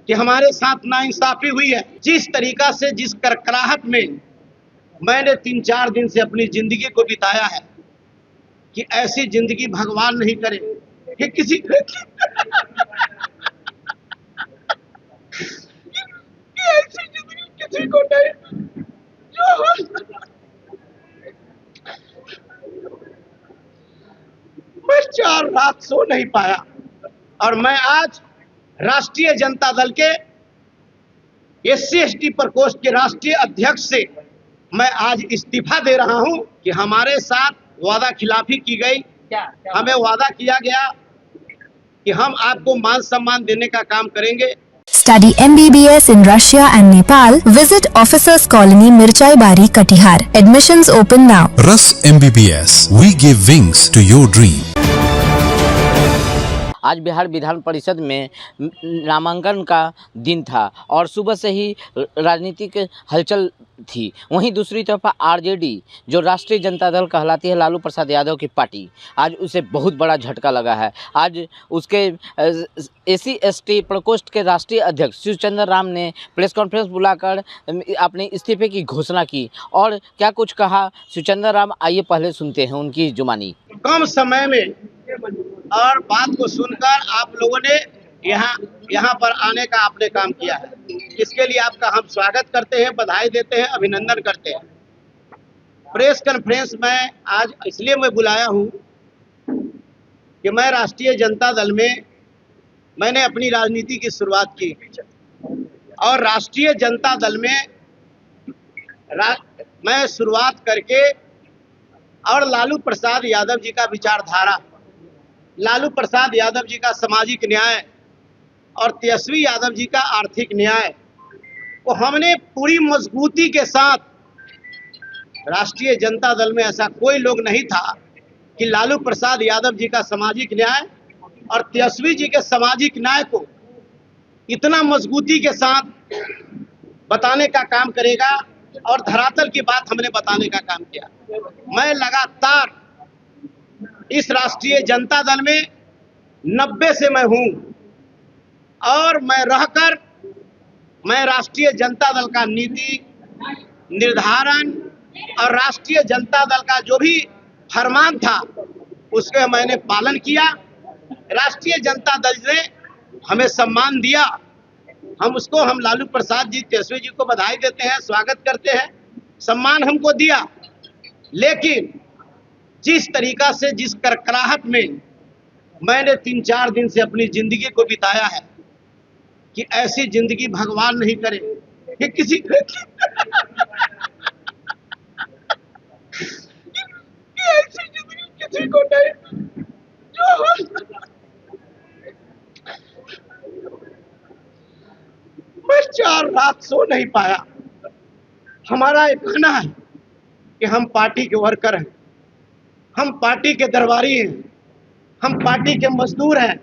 कि हमारे साथ नाइंसाफी हुई है। जिस तरीका से, जिस करकराहट में मैंने 3-4 दिन से अपनी जिंदगी को बिताया है, कि ऐसी जिंदगी भगवान नहीं करे कि किसी कि ऐसी जिंदगी किसी को नहीं जो मैं 4 रात सो नहीं पाया। और मैं आज राष्ट्रीय जनता दल के SC/ST प्रकोष्ठ के राष्ट्रीय अध्यक्ष से मैं आज इस्तीफा दे रहा हूं कि हमारे साथ वादा खिलाफी की गई। हमें वादा किया गया कि हम आपको मान सम्मान देने का काम करेंगे। Study MBBS in Russia and Nepal. Visit Officers Colony, Mirchai Bari, Katihar. Admissions open now. Rus MBBS. We give wings to your dream. आज बिहार विधान परिषद में नामांकन का दिन था और सुबह से ही राजनीतिक हलचल थी। वहीं दूसरी तरफ RJD जो राष्ट्रीय जनता दल कहलाती है, लालू प्रसाद यादव की पार्टी, आज उसे बहुत बड़ा झटका लगा है। आज उसके SC/ST प्रकोष्ठ के राष्ट्रीय अध्यक्ष शिवचंद्र राम ने प्रेस कॉन्फ्रेंस बुलाकर अपने इस्तीफे की घोषणा की और क्या कुछ कहा शिवचंद्र राम, आइए पहले सुनते हैं उनकी जुबानी। कम समय में और बात को सुनकर आप लोगों ने यहाँ पर आने का आपने काम किया है, इसके लिए आपका हम स्वागत करते हैं, बधाई देते हैं, अभिनंदन करते हैं। प्रेस कॉन्फ्रेंस में आज इसलिए मैं बुलाया हूँ कि मैं राष्ट्रीय जनता दल में मैंने अपनी राजनीति की शुरुआत की और राष्ट्रीय जनता दल में मैं शुरुआत करके और लालू प्रसाद यादव जी का विचारधारा, लालू प्रसाद यादव जी का सामाजिक न्याय और तेजस्वी यादव जी का आर्थिक न्याय को हमने पूरी मजबूती के साथ, राष्ट्रीय जनता दल में ऐसा कोई लोग नहीं था कि लालू प्रसाद यादव जी का सामाजिक न्याय और तेजस्वी जी के सामाजिक न्याय को इतना मजबूती के साथ बताने का काम करेगा और धरातल की बात हमने बताने का काम किया। मैं लगातार इस राष्ट्रीय जनता दल में 90 से मैं हूं और मैं राष्ट्रीय जनता दल का नीति निर्धारण और राष्ट्रीय जनता दल का जो भी फरमान था उसके मैंने पालन किया। राष्ट्रीय जनता दल ने हमें सम्मान दिया, हम लालू प्रसाद जी, तेजस्वी जी को बधाई देते हैं, स्वागत करते हैं, सम्मान हमको दिया। लेकिन जिस तरीका से, जिस करकराहट में मैंने 3-4 दिन से अपनी जिंदगी को बिताया है, कि ऐसी जिंदगी भगवान नहीं करे कि किसी ऐसी जिंदगी किसी को नहीं जो मैं 4 रात सो नहीं पाया। हमारा एक कहना है कि हम पार्टी के वर्कर हैं, हम पार्टी के दरबारी हैं, हम पार्टी के मजदूर हैं।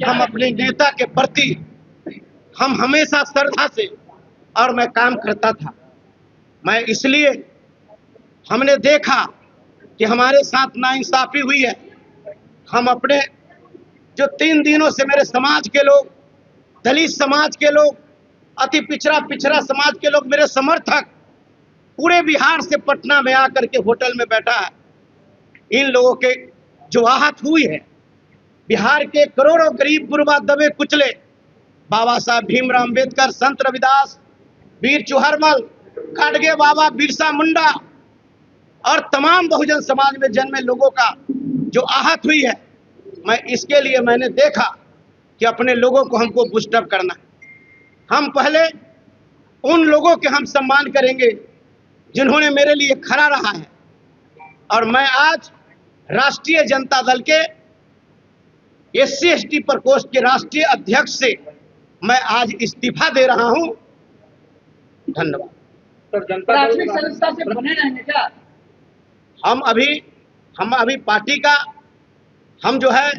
हम अपने नेता के प्रति हम हमेशा श्रद्धा से और मैं काम करता था। मैं इसलिए हमने देखा कि हमारे साथ नाइंसाफी हुई है। हम अपने जो 3 दिनों से मेरे समाज के लोग, दलित समाज के लोग, अति पिछड़ा समाज के लोग, मेरे समर्थक पूरे बिहार से पटना में आकर के होटल में बैठा है। इन लोगों के जो आहत हुई है, बिहार के करोड़ों गरीब गुरबा दबे कुचले, बाबा साहब भीमराव अम्बेडकर, संत रविदास, वीर चुहरमल, खाड़गे बाबा, बिरसा मुंडा और तमाम बहुजन समाज में जन्मे लोगों का जो आहत हुई है, इसके लिए मैंने देखा कि अपने लोगों को हमको बूस्टअप करना है। हम पहले उन लोगों के हम सम्मान करेंगे जिन्होंने मेरे लिए खड़ा रहा है। और मैं आज राष्ट्रीय जनता दल के SC/ST प्रकोष्ठ के राष्ट्रीय अध्यक्ष से मैं आज इस्तीफा दे रहा हूं। धन्यवाद। प्राथमिक सदस्यता से बने रहेंगे क्या? हम अभी पार्टी का हम जो है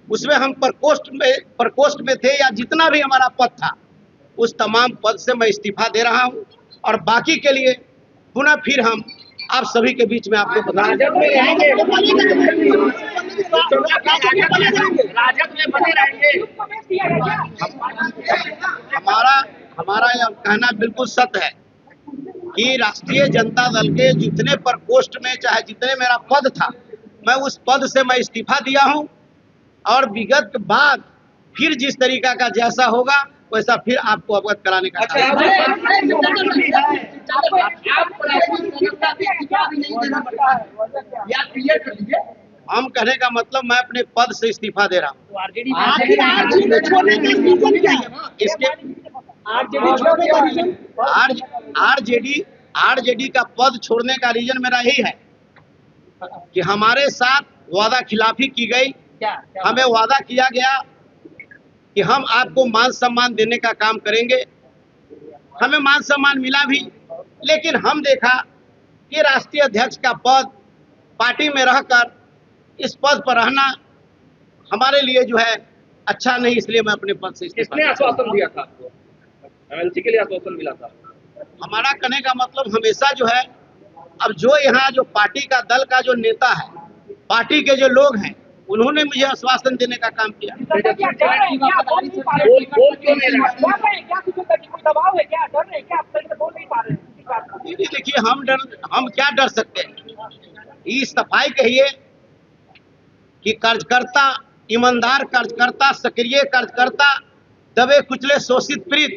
उसमें हम प्रकोष्ठ में थे, या जितना भी हमारा पद था उस तमाम पद से मैं इस्तीफा दे रहा हूं। और बाकी के लिए पुनः फिर हम आप सभी के बीच में आपको बता राजद में बने रहेंगे। हमारा यह कहना बिल्कुल सत्य है कि राष्ट्रीय जनता दल के जितने प्रकोष्ठ में चाहे जितने मेरा पद था, मैं उस पद से मैं इस्तीफा दिया हूं और विगत बाद फिर जिस तरीका का जैसा होगा वैसा फिर आपको अवगत कराने का काम हम कहने का मतलब मैं अपने पद से इस्तीफा दे रहा हूँ। इसके आरजेडी का पद छोड़ने का रीजन मेरा यही है कि हमारे साथ वादा खिलाफी की गई। हमें वादा किया गया कि हम आपको मान सम्मान देने का काम करेंगे। हमें मान सम्मान मिला भी, लेकिन हम देखा कि राष्ट्रीय अध्यक्ष का पद पार्टी में रहकर इस पद पर रहना हमारे लिए जो है अच्छा नहीं, इसलिए मैं अपने पद से किसने आश्वासन दिया था आपको? एमएलसी के लिए आश्वासन मिला था? हमारा कहने का मतलब हमेशा जो है, अब जो यहाँ जो पार्टी का दल का जो नेता है, पार्टी के जो लोग हैं, उन्होंने मुझे आश्वासन देने का काम किया। देखिए हम क्या डर सकते हैं? इस सफाई कहिए कि कार्यकर्ता, ईमानदार कार्यकर्ता, सक्रिय कार्यकर्ता, दबे कुचले शोषित पीड़ित,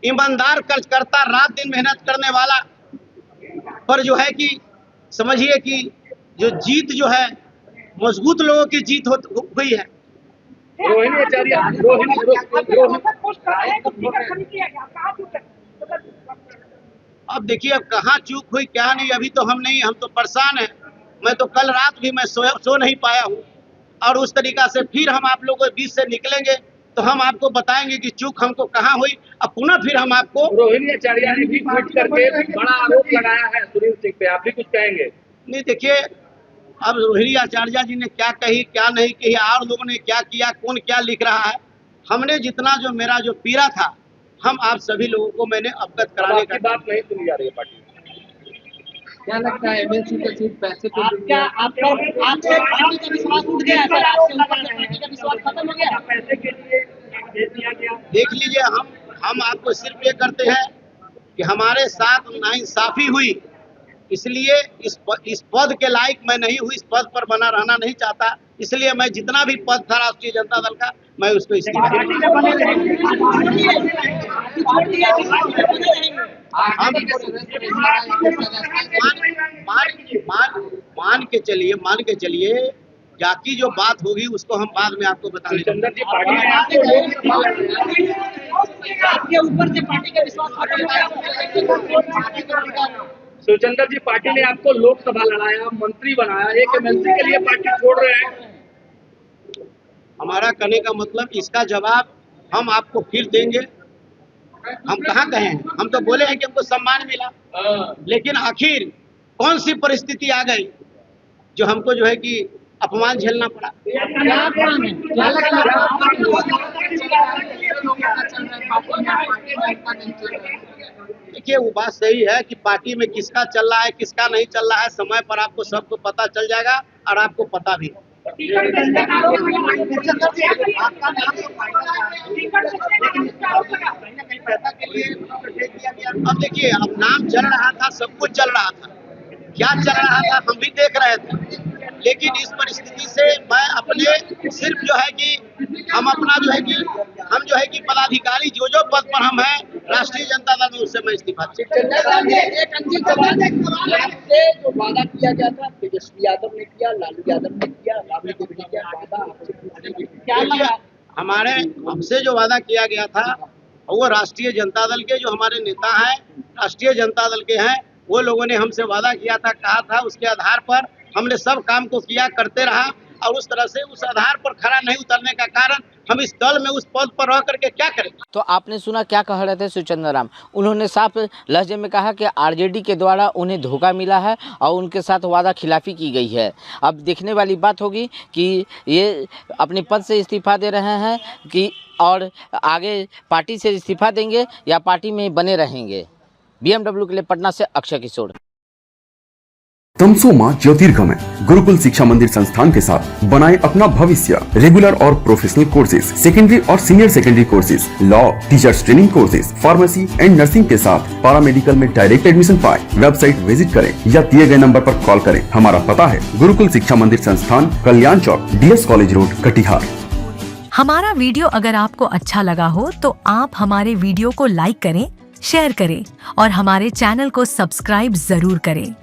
ईमानदार कार्यकर्ता, रात दिन मेहनत करने वाला पर जो है कि समझिए कि जो जीत जो है मजबूत लोगों की जीत हुई है। रोहिणी आचार्य अब देखिए अब कहाँ चूक हुई क्या नहीं, अभी तो हम तो परेशान हैं। मैं तो कल रात भी मैं सो नहीं पाया हूँ और उस तरीका से फिर हम आप लोगों के बीच से निकलेंगे तो हम आपको बताएंगे कि चूक हमको कहाँ हुई। अब पुनः फिर हम आपको रोहिणी आचार्य ने भी ट्वीट करके बड़ा आरोप लगाया है सुनील सिंह पे, आप भी कुछ कहेंगे? नहीं, देखिए अब रोहिणी आचार्य जी ने क्या कही क्या नहीं कही और लोगों ने क्या किया, कौन क्या लिख रहा है, हमने जितना जो मेरा जो पीड़ा था हम आप सभी लोगों को मैंने अवगत कराने का बात नहीं सुनी जा रही है पार्टी। क्या लगता है एमएलसी का सीट पैसे पे देख लीजिए। हम आपको सिर्फ ये करते हैं कि हमारे साथ नाइंसाफी हुई, इसलिए इस पद के लायक मैं नहीं हूँ, इस पद पर बना रहना नहीं चाहता, इसलिए मैं जितना भी पद था राष्ट्रीय जनता दल का मैं उसको इस्तीफा मान के चलिए बाकी जो बात होगी उसको हम बाद में आपको बता देंगे। सुचंदर जी, पार्टी ने आपको लोकसभा लड़ाया, मंत्री बनाया, एक एमएलसी के लिए पार्टी छोड़ रहे हैं। हमारा कहने का मतलब इसका जवाब हम आपको फिर देंगे। हम कहाँ कहे हैं, हम तो बोले हैं कि हमको सम्मान मिला, लेकिन आखिर कौन सी परिस्थिति आ गई जो हमको जो है कि अपमान झेलना पड़ा। देखिए वो बात सही है कि पार्टी में किसका चल रहा है किसका नहीं चल रहा है, समय पर आपको सबको पता चल जाएगा और आपको पता भी। अब देखिए अब नाम चल रहा था, सब कुछ चल रहा था, क्या चल रहा था हम भी देख रहे थे, लेकिन इस परिस्थिति से मैं अपने सिर्फ जो है कि हम अपना जो है कि पदाधिकारी जो पद पर हम हैं राष्ट्रीय जनता दल में, उससे मैं इस्तीफा जो वादा किया गया था, तेजस्वी यादव ने किया, लालू यादव ने किया, राबड़ी देवी ने किया, वादा आपसे क्या लगा? हमारे हमसे जो वादा किया गया था वो राष्ट्रीय जनता दल के जो हमारे नेता हैं, राष्ट्रीय जनता दल के हैं, वो लोगों ने हमसे वादा किया था, कहा था, उसके आधार पर हमने सब काम को किया, करते रहा और उस तरह से उस आधार पर खरा नहीं उतरने का कारण हम इस दल में उस पद पर रह करके क्या करें। तो आपने सुना क्या कह रहे थे सुचंदर राम। उन्होंने साफ लहजे में कहा कि आरजेडी के द्वारा उन्हें धोखा मिला है और उनके साथ वादा खिलाफी की गई है। अब देखने वाली बात होगी कि ये अपने पद से इस्तीफा दे रहे हैं कि और आगे पार्टी से इस्तीफा देंगे या पार्टी में बने रहेंगे। BMW के लिए पटना से अक्षय किशोर। तमसोमा ज्योतिर्गमय गुरुकुल शिक्षा मंदिर संस्थान के साथ बनाए अपना भविष्य। रेगुलर और प्रोफेशनल कोर्सेज, सेकेंडरी और senior secondary courses, law, teachers training courses, pharmacy and nursing के साथ पैरामेडिकल में डायरेक्ट एडमिशन पाए। वेबसाइट विजिट करें या दिए गए नंबर पर कॉल करें। हमारा पता है गुरुकुल शिक्षा मंदिर संस्थान, कल्याण चौक, DS कॉलेज रोड, कटिहार। हमारा वीडियो अगर आपको अच्छा लगा हो तो आप हमारे वीडियो को लाइक करें, शेयर करें और हमारे चैनल को सब्सक्राइब जरूर करें।